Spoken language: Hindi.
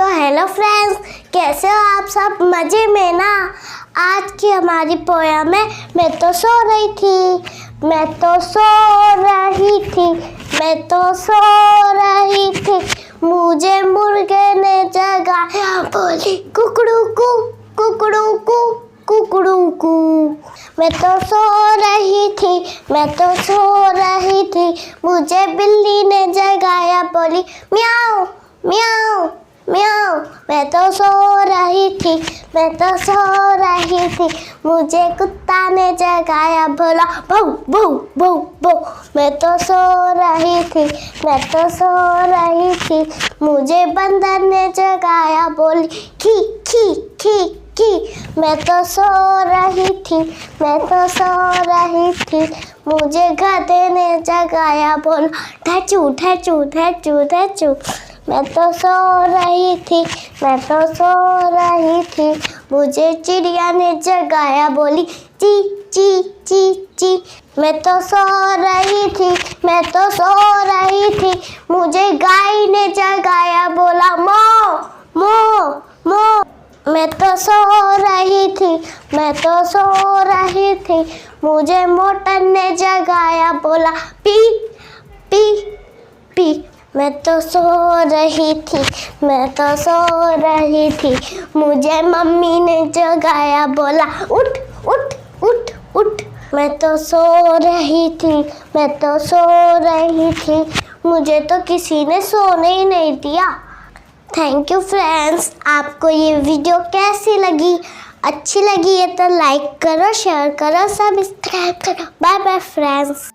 तो हेलो फ्रेंड्स, कैसे हो आप सब? मज़े में ना। आज की हमारी पोयम में मैं तो सो रही थी, मैं तो सो रही थी, मैं तो सो रही थी, मुझे मुर्गे ने जगाया, बोली कुकड़ू कू कुकड़ू कू कुकड़ू कू। मैं तो सो रही थी, मैं तो सो रही थी, मुझे बिल्ली ने जगाया, बोली म्याऊ म्याऊ म्याऊ। मैं तो सो रही थी, मैं तो सो रही थी, मुझे कुत्ता ने जगाया, बोला भौ भौ भौ भौ। मैं तो सो रही थी, मैं तो सो रही थी, मुझे बंदर ने जगाया, बोली खी खी खी खी। मैं तो सो रही थी, मैं तो सो रही थी, मुझे गधे ने जगाया, बोला ठचू ठचू ठचू ठचू। मैं तो सो रही थी, मैं तो सो रही थी, मुझे चिड़िया ने जगाया, बोली ची ची ची ची। मैं तो सो रही थी, मैं तो सो रही थी, मुझे गाय ने जगाया, बोला मो मो मो। मैं तो सो रही थी, मैं तो सो रही थी, मुझे मोटर ने जगाया, बोला पी पी पी। मैं तो सो रही थी, मैं तो सो रही थी, मुझे मम्मी ने जगाया, बोला उठ उठ उठ उठ। मैं तो सो रही थी, मैं तो सो रही थी, मुझे तो किसी ने सोने ही नहीं दिया। Thank you friends. आपको ये वीडियो कैसी लगी? अच्छी लगी है तो लाइक करो, शेयर करो, सब्सक्राइब करो। Bye bye friends.